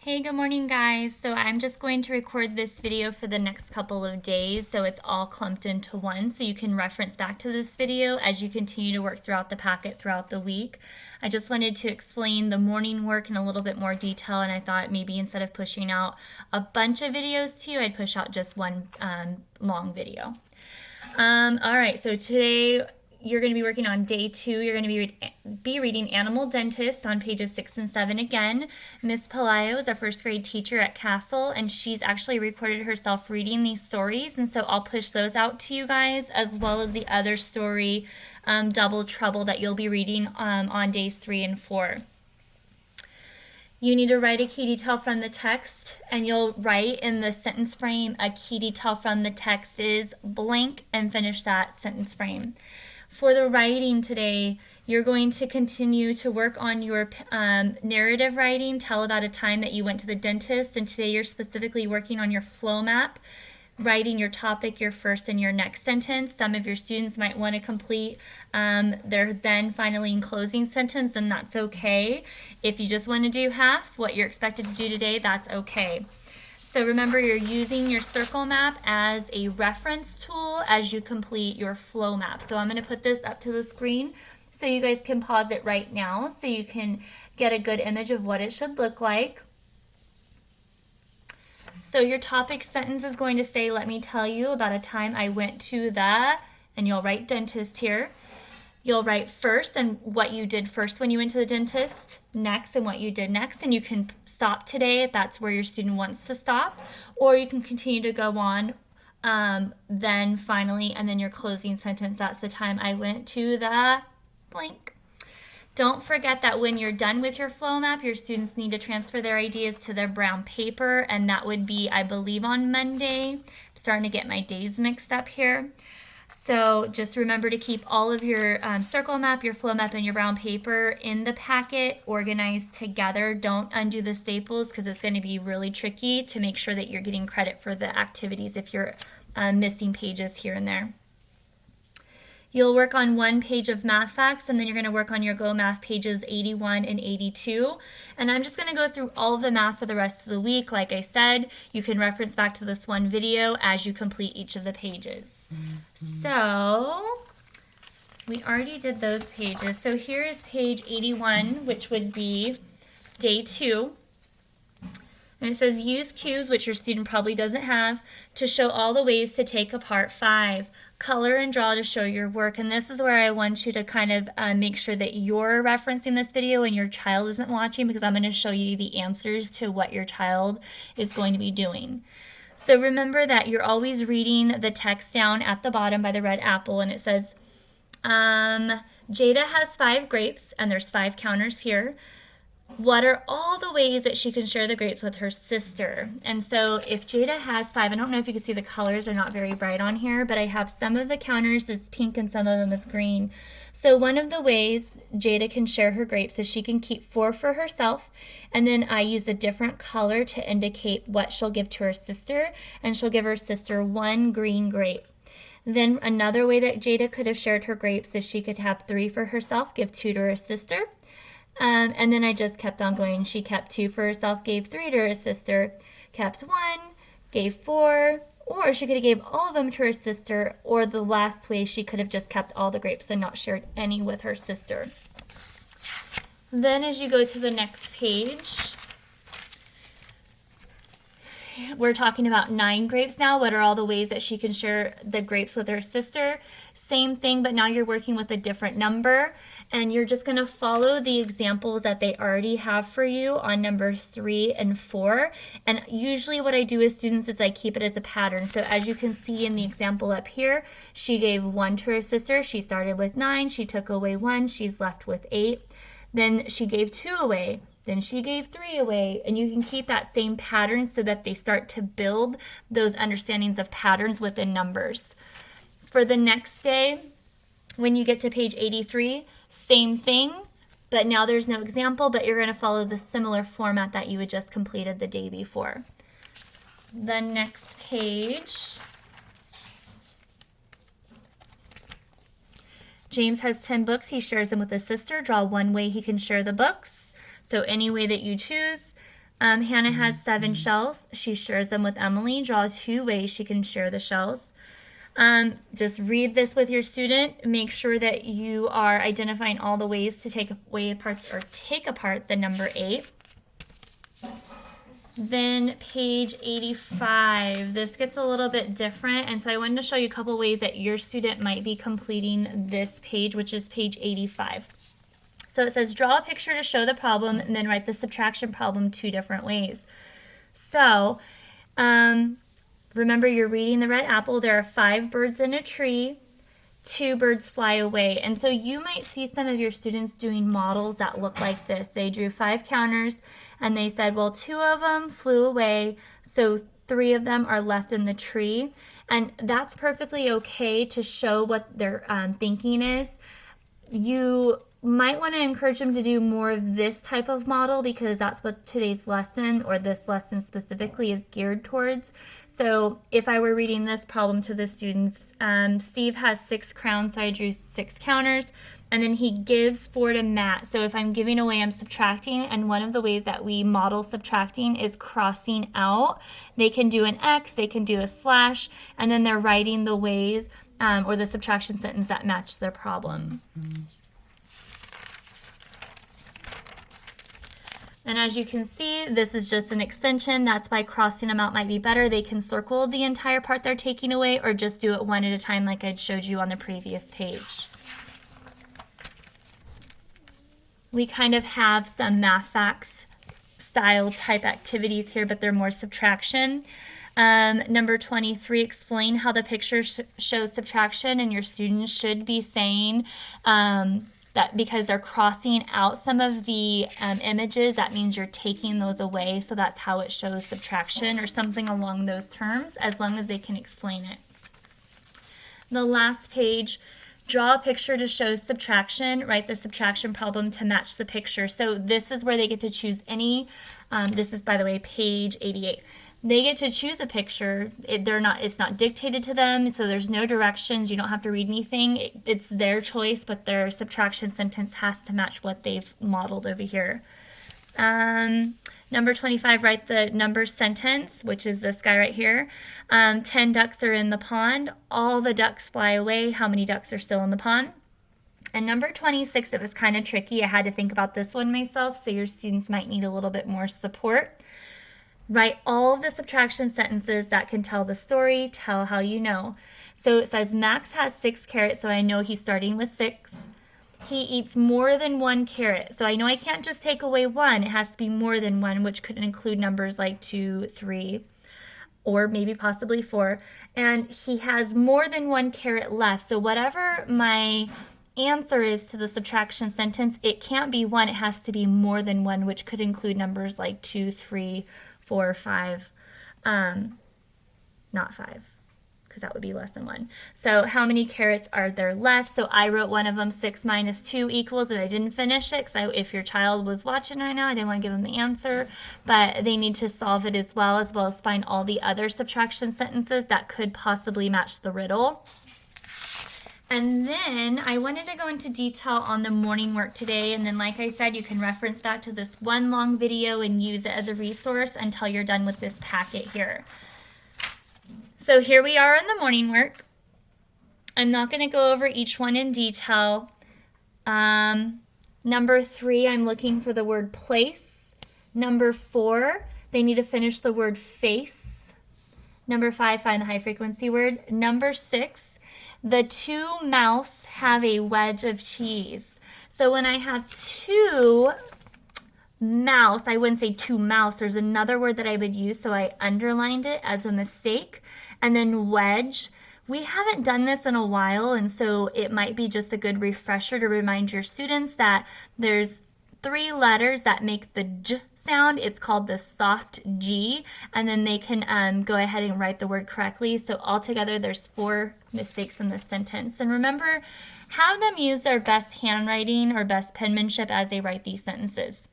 Hey, good morning, guys. So I'm just going to record this video for the next couple of days, so it's all clumped into one, so you can reference back to this video as you continue to work throughout the packet throughout the week. I just wanted to explain the morning work in a little bit more detail, and I thought maybe instead of pushing out a bunch of videos to you, I'd push out just one long video. All right, so today you're going to be working on day 2. You're going to be reading Animal Dentist on pages 6 and 7 again. Miss Pelayo is our first grade teacher at Castle, and she's actually recorded herself reading these stories, and so I'll push those out to you guys, as well as the other story, Double Trouble, that you'll be reading on days 3 and 4. You need to write a key detail from the text, and you'll write in the sentence frame a key detail from the text is blank and finish that sentence frame. For the writing today, you're going to continue to work on your narrative writing. Tell about a time that you went to the dentist, and today you're specifically working on your flow map, writing your topic, your first and your next sentence. Some of your students might want to complete their then, finally, and closing sentence, and that's okay. If you just want to do half what you're expected to do today, that's okay. So remember, you're using your circle map as a reference tool as you complete your flow map. So I'm going to put this up to the screen so you guys can pause it right now so you can get a good image of what it should look like. So your topic sentence is going to say, let me tell you about a time I went to the, and you'll write dentist here. You'll write first and what you did first when you went to the dentist, next and what you did next, and you can stop today if that's where your student wants to stop, or you can continue to go on, then finally, and then your closing sentence, that's the time I went to the blank. Don't forget that when you're done with your flow map, your students need to transfer their ideas to their brown paper, and that would be, I believe, on Monday. I'm starting to get my days mixed up here. So just remember to keep all of your circle map, your flow map, and your brown paper in the packet organized together. Don't undo the staples because it's going to be really tricky to make sure that you're getting credit for the activities if you're missing pages here and there. You'll work on one page of math facts, and then you're going to work on your Go Math pages 81 and 82. And I'm just going to go through all of the math for the rest of the week. Like I said, you can reference back to this one video as you complete each of the pages. So we already did those pages. So here is page 81, which would be day 2. And it says, use cues, which your student probably doesn't have, to show all the ways to take apart 5. Color and draw to show your work. And this is where I want you to kind of make sure that you're referencing this video and your child isn't watching, because I'm going to show you the answers to what your child is going to be doing. So remember that you're always reading the text down at the bottom by the red apple, and it says, Jada has 5 grapes, and there's 5 counters here. What are all the ways that she can share the grapes with her sister? And so if Jada has 5, I don't know if you can see the colors, they're not very bright on here, but I have some of the counters is pink and some of them is green. So one of the ways Jada can share her grapes is she can keep 4 for herself, and then I use a different color to indicate what she'll give to her sister, and she'll give her sister 1 green grape. Then another way that Jada could have shared her grapes is she could have 3 for herself, give 2 to her sister. And then I just kept on going. She kept 2 for herself, gave 3 to her sister, kept 1, gave 4, or she could have gave all of them to her sister, or the last way she could have just kept all the grapes and not shared any with her sister. Then as you go to the next page, we're talking about 9 grapes now. What are all the ways that she can share the grapes with her sister? Same thing, but now you're working with a different number. And you're just going to follow the examples that they already have for you on numbers 3 and 4. And usually what I do with students is I keep it as a pattern. So as you can see in the example up here, she gave 1 to her sister. She started with 9. She took away 1. She's left with 8. Then she gave 2 away. Then she gave 3 away. And you can keep that same pattern so that they start to build those understandings of patterns within numbers. For the next day, when you get to page 83, same thing, but now there's no example, but you're going to follow the similar format that you had just completed the day before. The next page, James has 10 books. He shares them with his sister. Draw one way he can share the books. So any way that you choose. Hannah has 7 shells. She shares them with Emily. Draw 2 ways she can share the shells. Just read this with your student. Make sure that you are identifying all the ways to take apart the number 8. Then page 85. This gets a little bit different, and so I wanted to show you a couple ways that your student might be completing this page, which is page 85. So it says, draw a picture to show the problem, and then write the subtraction problem 2 different ways. So, remember, you're reading the red apple. There are 5 birds in a tree. 2 birds fly away. And so you might see some of your students doing models that look like this. They drew 5 counters, and they said, well, 2 of them flew away, so 3 of them are left in the tree. And that's perfectly okay to show what their thinking is. You might want to encourage them to do more of this type of model, because that's what today's lesson, or this lesson specifically, is geared towards. So if I were reading this problem to the students, Steve has 6 crowns, so I drew 6 counters, and then he gives 4 to Matt. So if I'm giving away, I'm subtracting, and one of the ways that we model subtracting is crossing out. They can do an X, they can do a slash, and then they're writing the ways or the subtraction sentence that match their problem. And as you can see, this is just an extension. That's why crossing them out might be better. They can circle the entire part they're taking away, or just do it one at a time like I showed you on the previous page. We kind of have some math facts style type activities here, but they're more subtraction. Number 23, explain how the picture shows subtraction, and your students should be saying that because they're crossing out some of the images, that means you're taking those away, so that's how it shows subtraction, or something along those terms, as long as they can explain it. The last page, draw a picture to show subtraction, write the subtraction problem to match the picture. So this is where they get to choose any, this is, by the way, page 88. They get to choose a picture. It's not dictated to them, so there's no directions. You don't have to read anything. It's their choice, but their subtraction sentence has to match what they've modeled over here. Number 25, write the number sentence, which is this guy right here. 10 ducks are in the pond. All the ducks fly away. How many ducks are still in the pond? And number 26, it was kind of tricky. I had to think about this one myself, so your students might need a little bit more support. Write all of the subtraction sentences that can tell the story, tell how you know. So it says Max has 6 carrots, so I know he's starting with 6. He eats more than 1 carrot, so I know I can't just take away 1. It has to be more than 1, which could include numbers like 2, 3, or maybe possibly 4. And he has more than 1 carrot left. So whatever my answer is to the subtraction sentence, it can't be 1. It has to be more than 1, which could include numbers like 2, 3, 4, 5, not 5, because that would be less than 1. So how many carrots are there left? So I wrote one of them, 6 minus 2 equals, and I didn't finish it, because if your child was watching right now, I didn't want to give them the answer, but they need to solve it as well as find all the other subtraction sentences that could possibly match the riddle. And then I wanted to go into detail on the morning work today, and then like I said, you can reference back to this one long video and use it as a resource until you're done with this packet here. So here we are in the morning work. I'm not going to go over each one in detail. Number 3, I'm looking for the word place. Number 4, they need to finish the word face. Number 5, find the high frequency word. Number 6, the 2 mouse have a wedge of cheese. So when I have 2 mouse, I wouldn't say 2 mouse. There's another word that I would use, so I underlined it as a mistake. And then wedge. We haven't done this in a while, and so it might be just a good refresher to remind your students that there's 3 letters that make the J sound. It's called the soft G, and then they can go ahead and write the word correctly. So altogether, there's 4 mistakes in this sentence. And remember, have them use their best handwriting or best penmanship as they write these sentences.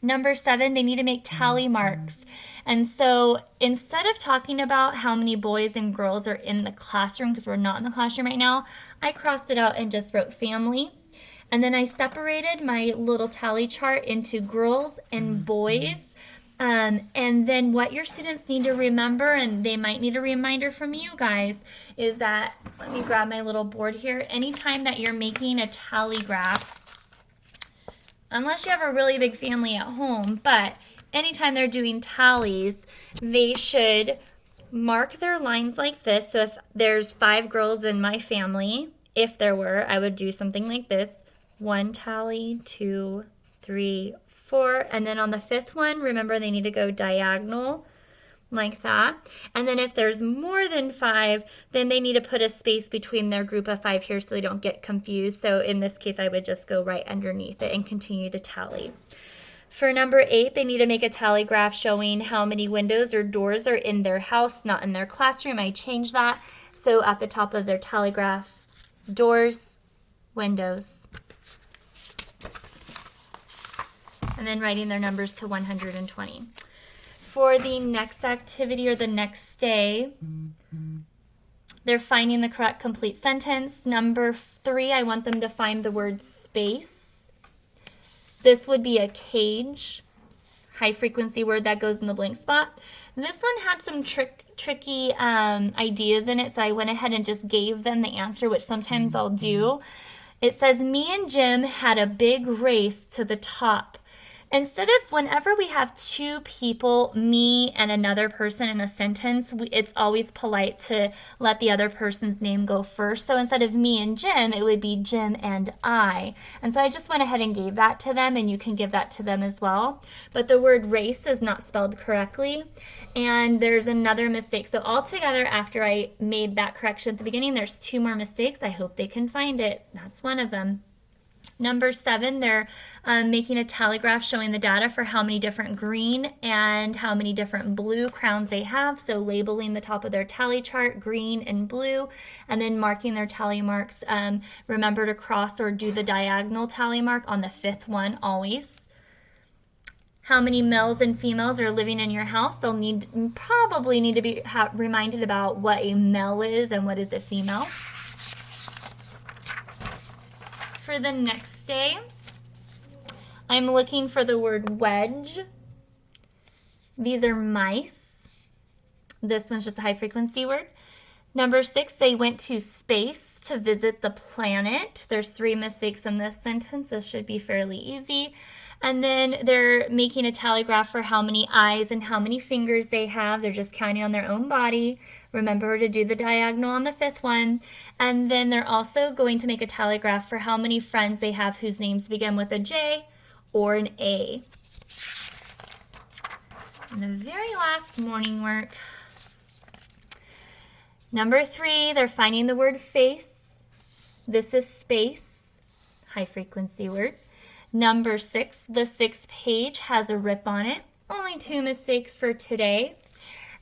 Number 7, they need to make tally marks. And so instead of talking about how many boys and girls are in the classroom, because we're not in the classroom right now, I crossed it out and just wrote family. And then I separated my little tally chart into girls and boys. And then what your students need to remember, and they might need a reminder from you guys, is that, let me grab my little board here. Anytime that you're making a tally graph, unless you have a really big family at home, but anytime they're doing tallies, they should mark their lines like this. So if there's 5 girls in my family, if there were, I would do something like this. 1 tally, 2, 3, 4, and then on the 5th one, remember they need to go diagonal like that. And then if there's more than 5, then they need to put a space between their group of 5 here so they don't get confused. So in this case, I would just go right underneath it and continue to tally. For number 8, they need to make a tally graph showing how many windows or doors are in their house, not in their classroom. I changed that. So at the top of their tally graph, doors, windows, and then writing their numbers to 120. For the next activity or the next day, they're finding the correct complete sentence. Number 3, I want them to find the word space. This would be a cage, high frequency word that goes in the blank spot. This one had some tricky ideas in it, so I went ahead and just gave them the answer, which sometimes I'll do. It says, me and Jim had a big race to the top. Instead of, whenever we have 2 people, me and another person in a sentence, it's always polite to let the other person's name go first. So instead of me and Jim, it would be Jim and I. And so I just went ahead and gave that to them, and you can give that to them as well. But the word race is not spelled correctly. And there's another mistake. So altogether, after I made that correction at the beginning, there's 2 more mistakes. I hope they can find it. That's one of them. Number 7, they're making a tally graph showing the data for how many different green and how many different blue crowns they have. So labeling the top of their tally chart, green and blue, and then marking their tally marks. Remember to cross or do the diagonal tally mark on the 5th one always. How many males and females are living in your house? They'll probably need to be reminded about what a male is and what is a female. For the next day, I'm looking for the word wedge. These are mice. This one's just a high frequency word. Number 6, they went to space to visit the planet. There's 3 mistakes in this sentence. This should be fairly easy. And then they're making a tally graph for how many eyes and how many fingers they have. They're just counting on their own body. Remember to do the diagonal on the 5th one. And then they're also going to make a tally graph for how many friends they have whose names begin with a J or an A. And the very last morning work. Number 3, they're finding the word face. This is space, high frequency word. Number 6, the 6th page has a rip on it. Only 2 mistakes for today.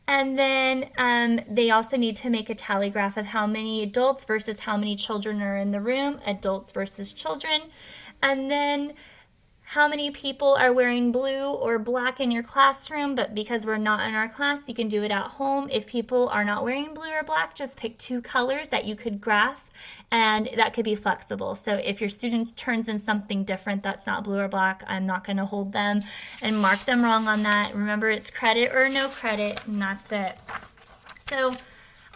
And then they also need to make a tally graph of how many adults versus how many children are in the room, adults versus children. And then how many people are wearing blue or black in your classroom, but because we're not in our class, you can do it at home. If people are not wearing blue or black, just pick 2 colors that you could graph, and that could be flexible. So if your student turns in something different that's not blue or black, I'm not going to hold them and mark them wrong on that. Remember, it's credit or no credit, and that's it. So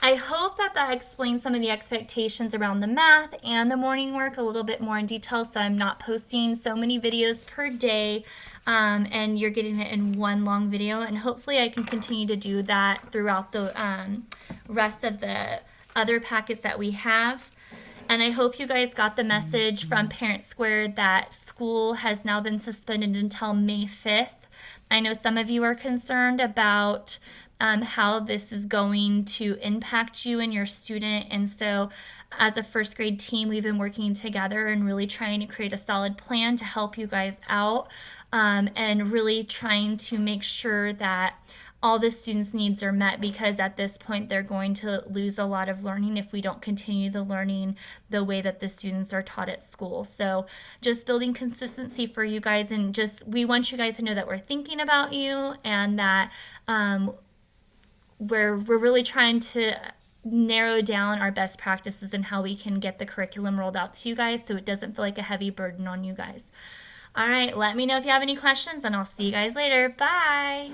I hope that explains some of the expectations around the math and the morning work a little bit more in detail, so I'm not posting so many videos per day, and you're getting it in one long video, and hopefully I can continue to do that throughout the rest of the other packets that we have. And I hope you guys got the message from Parent Squared that school has now been suspended until May 5th. I know some of you are concerned about how this is going to impact you and your student. And so as a first grade team, we've been working together and really trying to create a solid plan to help you guys out, and really trying to make sure that all the students' needs are met, because at this point they're going to lose a lot of learning if we don't continue the learning the way that the students are taught at school. So just building consistency for you guys, and just we want you guys to know that we're thinking about you, and that we're really trying to narrow down our best practices and how we can get the curriculum rolled out to you guys so it doesn't feel like a heavy burden on you guys. All right, let me know if you have any questions, and I'll see you guys later. Bye.